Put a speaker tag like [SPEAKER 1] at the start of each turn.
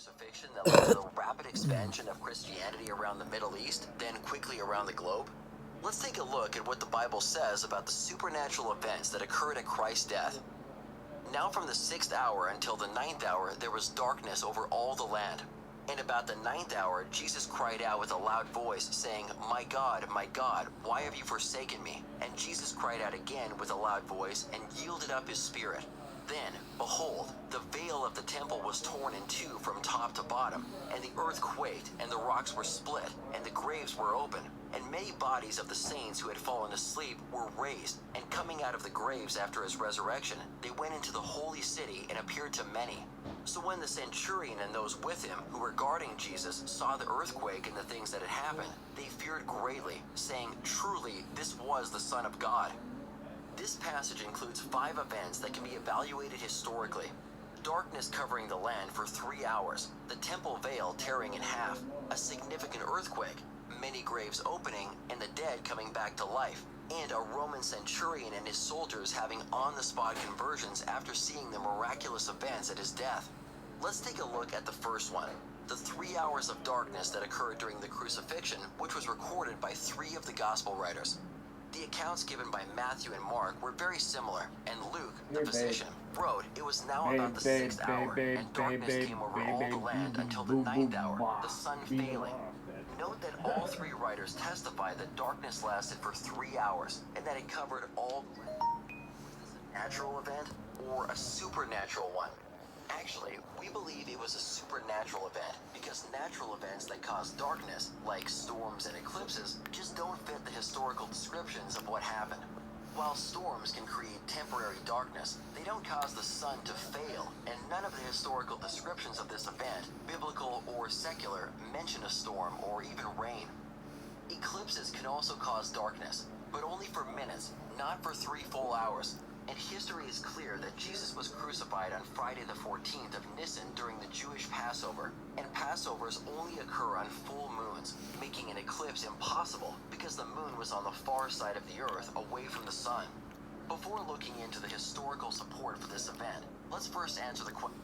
[SPEAKER 1] crucifixion that led to the rapid expansion of Christianity around the Middle East, then quickly around the globe? Let's take a look at what the Bible says about the supernatural events that occurred at Christ's death. Now from the 6th hour until the 9th hour there was darkness over all the land. And about the 9th hour Jesus cried out with a loud voice, saying, my God, why have you forsaken me? And Jesus cried out again with a loud voice, and yielded up his spirit. Then, behold, the veil of the temple was torn in two from top to bottom, and the earth quaked, and the rocks were split, and the graves were open, and many bodies of the saints who had fallen asleep were raised, and coming out of the graves after his resurrection, they went into the holy city and appeared to many. So when the centurion and those with him who were guarding Jesus saw the earthquake and the things that had happened, they feared greatly, saying, truly, this was the Son of God. This passage includes 5 events that can be evaluated historically. Darkness covering the land for 3 hours, the temple veil tearing in half, a significant earthquake, many graves opening, and the dead coming back to life, and a Roman centurion and his soldiers having on-the-spot conversions after seeing the miraculous events at his death. Let's take a look at the first one, the 3 hours of darkness that occurred during the crucifixion, which was recorded by 3 of the gospel writers. The accounts given by Matthew and Mark were very similar, and Luke, the physician, wrote it was now about the 6th hour, and darkness came over all the land until the 9th hour, the sun failing. Note that all 3 writers testify that darkness lasted for 3 hours, and that it covered all the land. Was this a natural event, or a supernatural one? Actually, we believe it was a supernatural event, because natural events that cause darkness, like storms and eclipses, just don't fit the historical descriptions of what happened. While storms can create temporary darkness, they don't cause the sun to fail, and none of the historical descriptions of this event, biblical or secular, mention a storm or even rain. Eclipses can also cause darkness, but only for minutes, not for 3 full hours. And history is clear that Jesus was crucified on Friday the 14th of Nisan during the Jewish Passover, and Passovers only occur on full moons, making an eclipse impossible because the moon was on the far side of the earth away from the sun. Before looking into the historical support for this event, let's first answer the question.